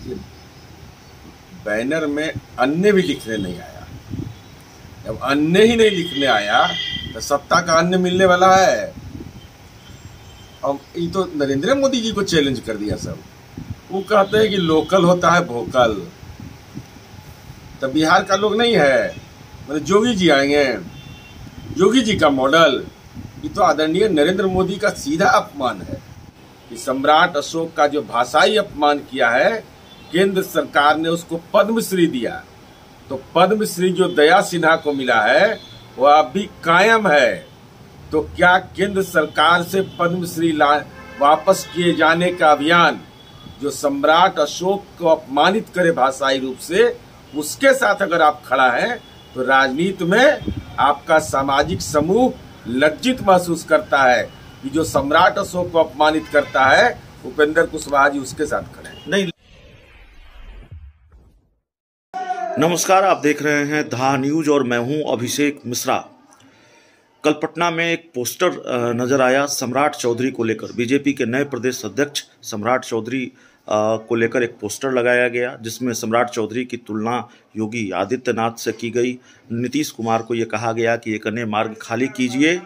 ये बैनर में अन्य भी लिखने नहीं आया। जब अन्य ही नहीं लिखने आया तो सत्ता का अन्य मिलने वाला है। अब ये तो नरेंद्र मोदी जी को चैलेंज कर दिया सब। वो कहते हैं कि लोकल होता है वोकल। तो बिहार का लोग नहीं है, मतलब जोगी जी आएंगे, जोगी जी का मॉडल। ये तो आदरणीय नरेंद्र मोदी का सीधा अपमान है कि सम्राट अशोक का जो भाषाई अपमान किया है, केंद्र सरकार ने उसको पद्मश्री दिया। तो पद्मश्री जो दया सिन्हा को मिला है वो अब भी कायम है। तो क्या केंद्र सरकार से पद्मश्री वापस किए जाने का अभियान जो सम्राट अशोक को अपमानित करे भाषाई रूप से, उसके साथ अगर आप खड़ा हैं तो राजनीति में आपका सामाजिक समूह लज्जित महसूस करता है कि जो सम्राट अशोक को अपमानित करता है उपेंद्र कुशवाहा जी उसके साथ खड़े हैं। नहीं। नमस्कार, आप देख रहे हैं धा न्यूज और मैं हूं अभिषेक मिश्रा। कल पटना में एक पोस्टर नजर आया सम्राट चौधरी को लेकर। बीजेपी के नए प्रदेश अध्यक्ष सम्राट चौधरी को लेकर एक पोस्टर लगाया गया जिसमें सम्राट चौधरी की तुलना योगी आदित्यनाथ से की गई। नीतीश कुमार को ये कहा गया कि एक अन्य मार्ग खाली कीजिए,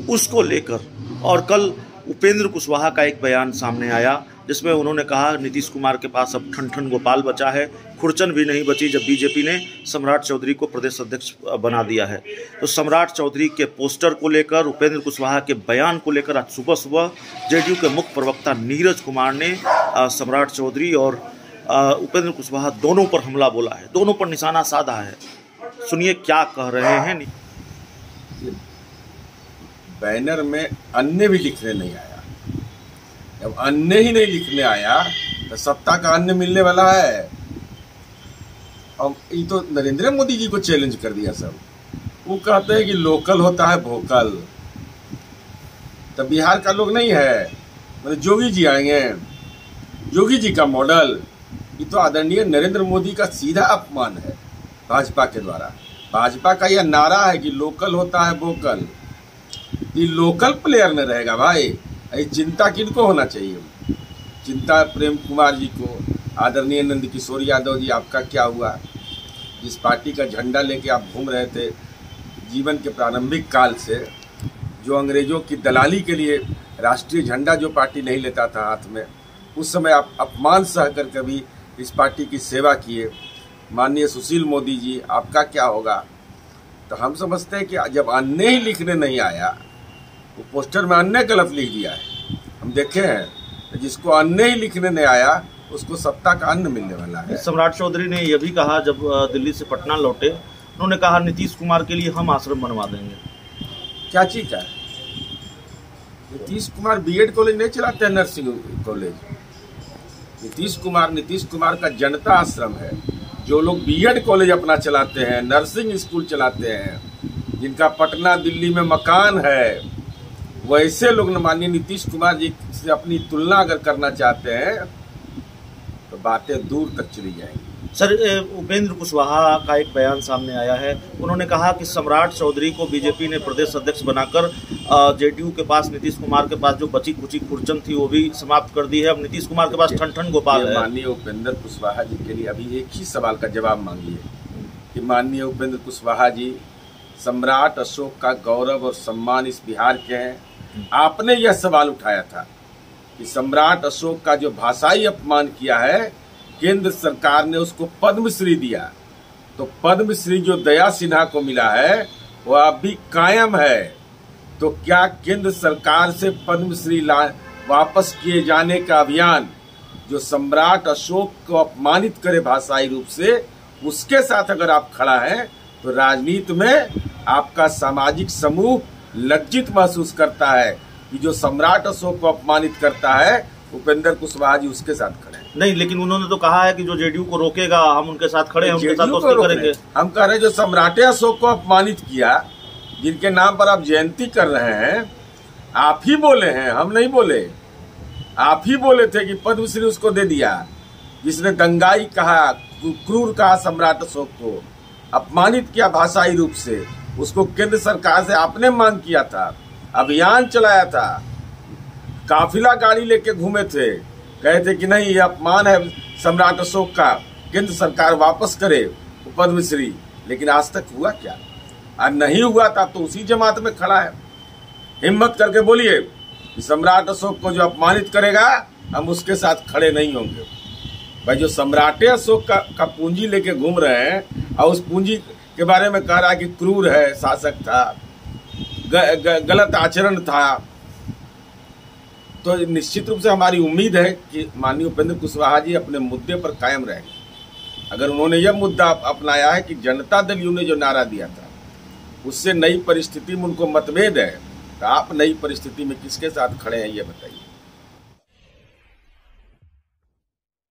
उसको लेकर। और कल उपेंद्र कुशवाहा का एक बयान सामने आया जिसमें उन्होंने कहा नीतीश कुमार के पास अब ठन ठन गोपाल बचा है, खुरचन भी नहीं बची जब बीजेपी ने सम्राट चौधरी को प्रदेश अध्यक्ष बना दिया है। तो सम्राट चौधरी के पोस्टर को लेकर, उपेंद्र कुशवाहा के बयान को लेकर आज सुबह सुबह जेडीयू के मुख्य प्रवक्ता नीरज कुमार ने सम्राट चौधरी और उपेंद्र कुशवाहा दोनों पर हमला बोला है, दोनों पर निशाना साधा है। सुनिए क्या कह रहे हैं। बैनर में अन्य भी लिखने नहीं आया। जब अन्य ही नहीं लिखने आया तो सत्ता का अन्य मिलने वाला है। अब ये तो नरेंद्र मोदी जी को चैलेंज कर दिया सब। वो कहते हैं कि लोकल होता है वोकल। तो बिहार का लोग नहीं है, मतलब जोगी जी आएंगे, जोगी जी का मॉडल। ये तो आदरणीय नरेंद्र मोदी का सीधा अपमान है भाजपा के द्वारा। भाजपा का यह नारा है कि लोकल होता है वोकल। ये लोकल प्लेयर में रहेगा भाई। ये चिंता किनको होना चाहिए? चिंता प्रेम कुमार जी को, आदरणीय नंद किशोर यादव जी, आपका क्या हुआ? जिस पार्टी का झंडा लेके आप घूम रहे थे जीवन के प्रारंभिक काल से, जो अंग्रेजों की दलाली के लिए राष्ट्रीय झंडा जो पार्टी नहीं लेता था हाथ में, उस समय आप अपमान सह कर कभी इस पार्टी की सेवा किए। माननीय सुशील मोदी जी, आपका क्या होगा? तो हम समझते हैं कि जब अन्य ही लिखने नहीं आया, वो पोस्टर में अन्य गलत लिख दिया है, हम देखे हैं। तो जिसको अन्य ही लिखने नहीं आया उसको सत्ता का अन्य मिलने वाला है। सम्राट चौधरी ने यह भी कहा जब दिल्ली से पटना लौटे, उन्होंने कहा नीतीश कुमार के लिए हम आश्रम बनवा देंगे। क्या चीज का? नीतीश कुमार बीएड कॉलेज नहीं चलाते हैं, नर्सिंग कॉलेज। नीतीश कुमार का जनता आश्रम है। जो लोग बीएड कॉलेज अपना चलाते हैं, नर्सिंग स्कूल चलाते हैं, जिनका पटना दिल्ली में मकान है, वैसे लोग माननीय नीतीश कुमार जी से अपनी तुलना अगर करना चाहते हैं तो बातें दूर तक चली जाएंगी। सर, उपेंद्र कुशवाहा का एक बयान सामने आया है। उन्होंने कहा कि सम्राट चौधरी को बीजेपी ने प्रदेश अध्यक्ष बनाकर जेडीयू के पास, नीतीश कुमार के पास जो बची कुची खुरचन थी वो भी समाप्त कर दी है। अब नीतीश कुमार के पास ठन ठन गोपाल है। माननीय उपेंद्र कुशवाहा जी के लिए अभी एक ही सवाल का जवाब मांगिए कि माननीय उपेंद्र कुशवाहा जी, सम्राट अशोक का गौरव और सम्मान इस बिहार के हैं। आपने यह सवाल उठाया था कि सम्राट अशोक का जो भाषाई अपमान किया है, केंद्र सरकार ने उसको पद्मश्री दिया। तो पद्मश्री जो दया सिन्हा को मिला है वो अब भी कायम है। तो क्या केंद्र सरकार से पद्मश्री वापस किए जाने का अभियान जो सम्राट अशोक को अपमानित करे भाषाई रूप से, उसके साथ अगर आप खड़ा हैं तो राजनीति में आपका सामाजिक समूह लज्जित महसूस करता है कि जो सम्राट अशोक को अपमानित करता है उपेंद्र कुशवाहा जी उसके साथ खड़े हैं। नहीं, लेकिन उन्होंने तो कहा है कि जो जेडीयू को रोकेगा हम उनके साथ खड़े हैं, उनके साथ दोस्ती करेंगे। हम कह रहे हैं जो सम्राट अशोक को अपमानित किया, जिनके नाम पर आप जयंती कर रहे हैं, आप ही बोले हैं, हम नहीं बोले। आप ही बोले थे कि पद्मश्री उसको दे दिया जिसने दंगाई कहा, क्रूर कहा, सम्राट अशोक को अपमानित किया भाषाई रूप से। उसको केंद्र सरकार से आपने मांग किया था, अभियान चलाया था, काफिला गाड़ी लेके घूमे थे कहे थे कि नहीं, ये अपमान है सम्राट अशोक का, केंद्र सरकार वापस करे पद्मश्री, लेकिन आज तक हुआ क्या? आज नहीं हुआ था तो उसी जमात में खड़ा है। हिम्मत करके बोलिए कि सम्राट अशोक को जो अपमानित करेगा हम उसके साथ खड़े नहीं होंगे। भाई, जो सम्राट अशोक का पूंजी लेके घूम रहे हैं और उस पूंजी के बारे में कह रहा है कि क्रूर है, शासक था, गलत आचरण था, तो निश्चित रूप से हमारी उम्मीद है कि माननीय उपेंद्र कुशवाहा जी अपने मुद्दे पर कायम रहेंगे। अगर उन्होंने यह मुद्दा अपनाया है कि जनता दल यू ने जो नारा दिया था उससे नई परिस्थिति में उनको मतभेद है, तो आप नई परिस्थिति में किसके साथ खड़े हैं ये बताइए।